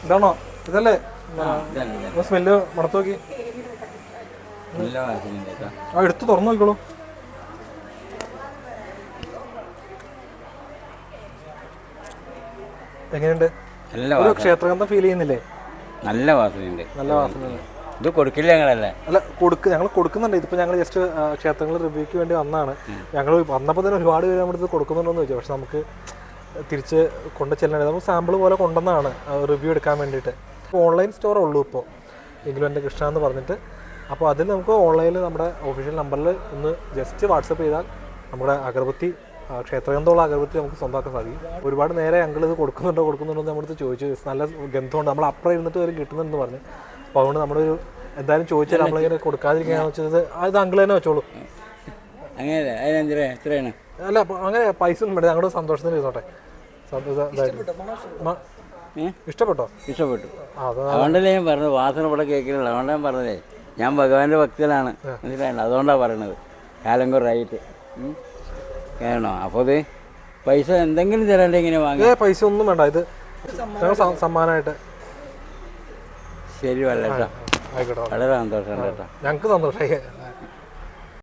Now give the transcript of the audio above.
ഇതാണോ? ഇതല്ലേ സ്മെല്ല് മണത്ത് നോക്കി. ആ എടുത്ത് തുറന്നു നോക്കിക്കോളൂ. എങ്ങനെയുണ്ട്? ഒരു ക്ഷേത്രഗന്ധം ഫീൽ ചെയ്യുന്നില്ലേ? നല്ല വാസനയുണ്ട്. നല്ല വാസനയുണ്ട്. ഇത് കൊടുക്കില്ല ഞങ്ങളല്ലേ? അല്ല ഞങ്ങൾ കൊടുക്കുന്നുണ്ട്. ഇതിപ്പോൾ ഞങ്ങൾ ജസ്റ്റ് ക്ഷേത്രങ്ങൾ റിവ്യൂക്ക് വേണ്ടി വന്നതാണ്. ഞങ്ങൾ വന്നപ്പോൾ തന്നെ ഒരുപാട് പേര് നമ്മുടെ ഇത് കൊടുക്കുന്നുണ്ടോയെന്ന് ചോദിച്ചു. പക്ഷെ നമുക്ക് തിരിച്ച് കൊണ്ടു ചെല്ലണ്ടേ, നമുക്ക് സാമ്പിൾ പോലെ കൊണ്ടുവന്നതാണ് റിവ്യൂ എടുക്കാൻ വേണ്ടിയിട്ട്. ഓൺലൈൻ സ്റ്റോറേ ഉള്ളൂ ഇപ്പോൾ, എങ്കിലും എൻ്റെ കൃഷ്ണ എന്ന് പറഞ്ഞിട്ട്. അപ്പോൾ അതിൽ നമുക്ക് ഓൺലൈനിൽ നമ്മുടെ ഒഫീഷ്യൽ നമ്പറിൽ ഒന്ന് ജസ്റ്റ് വാട്സപ്പ് ചെയ്താൽ നമ്മുടെ അഗർബത്തി, ക്ഷേത്രഗന്ധമുള്ള അഗർബത്തി നമുക്ക് സ്വന്തമാക്കാൻ സാധിക്കും. ഒരുപാട് നേരെ ഞങ്ങൾ ഇത് കൊടുക്കുന്നുണ്ടോ എന്ന് നമ്മുടെ അടുത്ത് ചോദിച്ചു. നല്ല ഗന്ധമുണ്ട്, നമ്മൾ അപ്പുറം ഇരുന്നിട്ട് വരെ കിട്ടുന്നുണ്ടെന്ന് പറഞ്ഞു. അപ്പോൾ അതുകൊണ്ട് നമ്മളൊരു എന്തായാലും ചോദിച്ചാൽ നമ്മളിങ്ങനെ കൊടുക്കാതിരിക്കുകയാണെന്ന് വെച്ചത് അത് അങ്കിൾ തന്നെ വെച്ചോളൂ. അങ്ങനെ അല്ല അങ്ങനെ പൈസ ഒന്നും വേണ്ട, ഞങ്ങളുടെ സന്തോഷത്തിന് ഇരുന്നോട്ടെ. ഇഷ്ടപ്പെട്ടോ? ഇഷ്ടപ്പെട്ടു. അതുകൊണ്ടല്ലേ ഞാൻ പറഞ്ഞത് വാസന ഇവിടെ കേൾക്കുന്നില്ല. അതുകൊണ്ടാണ് ഞാൻ പറഞ്ഞതേ, ഞാൻ ഭഗവാന്റെ ഭക്തനാണ്, മനസ്സിലായല്ലോ. അതുകൊണ്ടാണ് പറയണത്. കാലം കുറവായിട്ട് കേട്ടോ. അപ്പോൾ ഇത് പൈസ എന്തെങ്കിലും തരാണ്ട് ഇങ്ങനെ വാങ്ങി? പൈസ ഒന്നും വേണ്ട, ഇത് സമ്മാനമായിട്ട്. ശരി, വളരെ സന്തോഷം കേട്ടോ. ഞങ്ങൾക്ക് സന്തോഷമായി.